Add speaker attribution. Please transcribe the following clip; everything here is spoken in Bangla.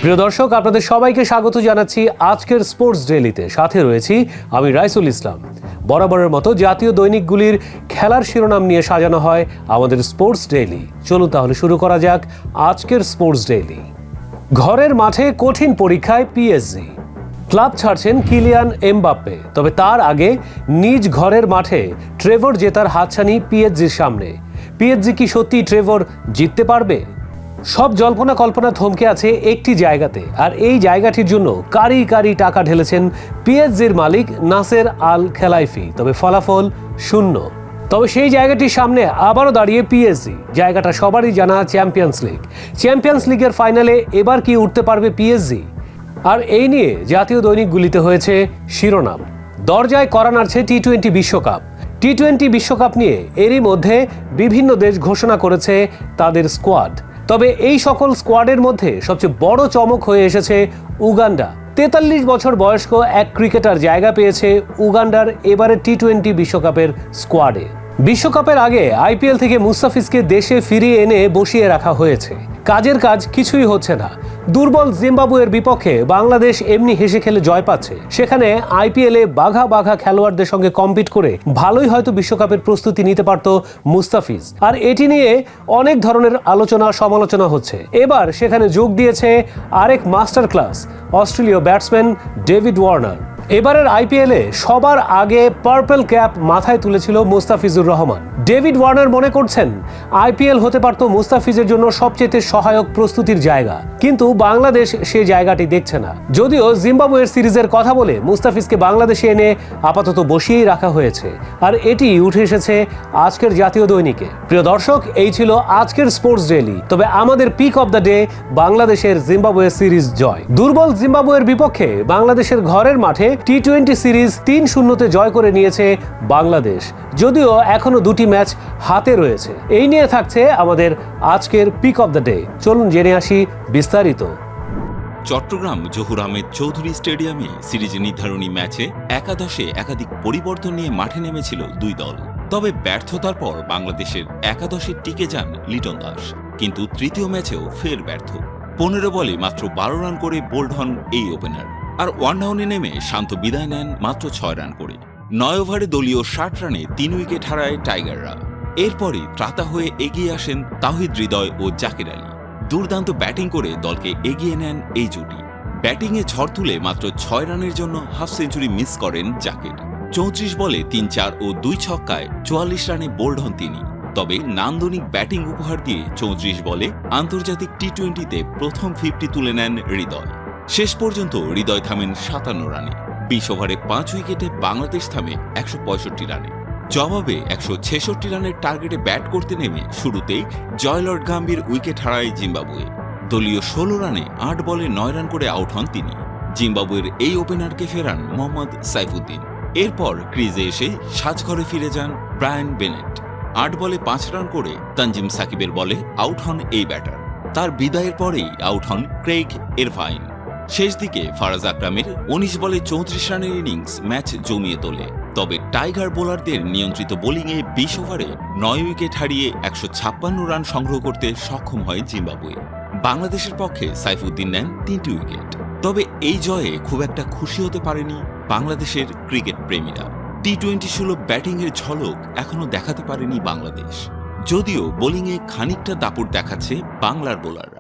Speaker 1: প্রিয় দর্শক, আপনাদের সবাইকে স্বাগত জানাচ্ছি আজকের স্পোর্টস ডেইলিতে। সাথে রয়েছি আমি রাইসুল ইসলাম। বরাবরের মতো জাতীয় দৈনিকগুলির খেলার শিরোনাম নিয়ে সাজানো হয় আমাদের স্পোর্টস ডেইলি। চলুন তাহলে শুরু করা যাক আজকের স্পোর্টস ডেইলি। ঘরের মাঠে কঠিন পরীক্ষায় পিএসজি। ক্লাব ছাড়ছেন কিলিয়ান এমবাপ্পে, তবে তার আগে নিজ ঘরের মাঠে ট্রেভর জেতার হাতছানি পিএসজির সামনে। পিএসজি কি সত্যি ট্রেভর জিততে পারবে? সব জল্পনা কল্পনা থমকে আছে একটি জায়গাতে, আর এই জায়গাটির জন্য কারি কারি টাকা ঢেলেছেন পিএসজির মালিক নাসের আল খেলাইফি। তবে ফলাফল শূন্য। তবে সেই জায়গাটির সামনে আবারও দাঁড়িয়ে পিএসজি। জায়গাটা সবারই জানা, চ্যাম্পিয়ন্স লিগ। চ্যাম্পিয়ন্স লিগের ফাইনালে এবার কি উঠতে পারবে পিএসজি? আর এই নিয়ে জাতীয় দৈনিকগুলিতে হয়েছে শিরোনাম। দরজায় কড়া নাড়ছে টি-20 বিশ্বকাপ। টি-20 বিশ্বকাপ নিয়ে এরই মধ্যে বিভিন্ন দেশ ঘোষণা করেছে তাদের স্কোয়াড। তবে এই সকল স্কোয়াডের মধ্যে সবচেয়ে বড় চমক হয়ে এসেছে উগান্ডা। 43 বছর বয়স্ক এক ক্রিকেটার জায়গা পেয়েছে উগান্ডার এবারে টি-20 বিশ্বকাপের স্কোয়াডে। বিশ্বকাপের আগে আইপিএল থেকে মুস্তাফিজকে দেশে ফিরিয়ে এনে বসিয়ে রাখা হয়েছে। কাজের কাজ কিছুই হচ্ছে না। দুর্বল জিম্বাবুয়ের বিপক্ষে বাংলাদেশ এমনি হেসে খেলে জয় পাচ্ছে। সেখানে আইপিএলে বাঘা বাঘা খেলোয়াড়দের সঙ্গে কম্পিট করে ভালোই হয়তো বিশ্বকাপের প্রস্তুতি নিতে পারত মুস্তাফিজ। আর এটি নিয়ে অনেক ধরনের আলোচনা সমালোচনা হচ্ছে। এবার সেখানে যোগ দিয়েছে আরেক মাস্টার ক্লাস, অস্ট্রেলীয় ব্যাটসম্যান ডেভিড ওয়ার্নার। এবারের আইপিএলে সবার আগে পার্পল ক্যাপ মাথায় তুলেছিল মুস্তাফিজুর রহমান। ডেভিড ওয়ার্নার মনে করছেন আইপিএল হতে পারত মুস্তাফিজের জন্য সবচেয়ে সহায়ক প্রস্তুতির জায়গা, কিন্তু বাংলাদেশ সেই জায়গাটি দেখছে না। যদিও জিম্বাবুয়ের সিরিজের কথা বলে মুস্তাফিজকে বাংলাদেশে এনে আপাতত বসিয়েই রাখা হয়েছে, আর এটি উঠে এসেছে আজকের জাতীয় দৈনিকে। প্রিয় দর্শক, এই ছিল আজকের স্পোর্টস ডেইলি। তবে আমাদের পিক অব দ্য ডে বাংলাদেশের জিম্বাবুয়ে সিরিজ জয়। দুর্বল জিম্বাবুয়ের বিপক্ষে বাংলাদেশের ঘরের মাঠে টি-20 সিরিজ 3-0 জয় করে নিয়েছে বাংলাদেশ, যদিও এখনো দুটি ম্যাচ হাতে রয়েছে। এই নিয়ে থাকছে আমাদের আজকের পিক অব দ্য ডে। চলুন জেনে আসি বিস্তারিত।
Speaker 2: চট্টগ্রাম জহুর আহমেদ চৌধুরী স্টেডিয়ামে সিরিজ নির্ধারণী ম্যাচে একাদশে একাধিক পরিবর্তন নিয়ে মাঠে নেমেছিল দুই দল। তবে ব্যর্থতার পর বাংলাদেশের একাদশে টিকে যান লিটন দাস, কিন্তু তৃতীয় ম্যাচেও ফের ব্যর্থ। 15 বলে মাত্র 12 রান করে বোল্ড হন এই ওপেনার, আর ওয়ানডাউনে নেমে শান্ত বিদায় নেন মাত্র 6 রান করে। 9 ওভারে দলীয় 60 রানে 3 উইকেট হারায় টাইগাররা। এরপরই ত্রাতা হয়ে এগিয়ে আসেন তাওহিদ হৃদয় ও জাকির আলী। দুর্দান্ত ব্যাটিং করে দলকে এগিয়ে নেন এই জুটি। ব্যাটিংয়ে ঝড় তুলে মাত্র 6 রানের জন্য হাফ সেঞ্চুরি মিস করেন জাকির। 34 বলে 3-4 ও 2 ছক্কায় 44 রানে বোল্ড হন তিনি। তবে নান্দনিক ব্যাটিং উপহার দিয়ে 34 বলে আন্তর্জাতিক টি-20তে প্রথম 50 তুলে নেন হৃদয়। শেষ পর্যন্ত হৃদয় থামেন 57 রানে। 20 ওভারে 5 উইকেটে বাংলাদেশ থামে 165 রানে। জবাবে 166 রানের টার্গেটে ব্যাট করতে নেমে শুরুতেই জয়লর্ড গাম্ভীর উইকেট হারায় জিম্বাবুয়ে। দলীয় 16 রানে 8 বলে 9 রান করে আউট হন তিনি। জিম্বাবুয়ের এই ওপেনারকে ফেরান মোহাম্মদ সাইফুদ্দিন। এরপর ক্রিজে এসে সাজঘরে ফিরে যান ব্রায়ান বেনেট। 8 বলে 5 রান করে তানজিম সাকিবের বলে আউট হন এই ব্যাটার। তার বিদায়ের পরেই আউট হন ক্রেইগ এরভাইন। শেষ দিকে ফারাজ আকরামের 19 বলে 34 রানের ইনিংস ম্যাচ জমিয়ে তোলে। তবে টাইগার বোলারদের নিয়ন্ত্রিত বোলিংয়ে 20 ওভারে 9 উইকেট হারিয়ে 156 রান সংগ্রহ করতে সক্ষম হয় জিম্বাবুয়ে। বাংলাদেশের পক্ষে সাইফুদ্দিন নেন 3টি উইকেট। তবে এই জয়ে খুব একটা খুশি হতে পারেনি বাংলাদেশের ক্রিকেট প্রেমীরা। টি-20 সুলভ ব্যাটিংয়ের ঝলক এখনো দেখাতে পারেনি বাংলাদেশ, যদিও বোলিংয়ে খানিকটা দাপট দেখাচ্ছে বাংলার বোলাররা।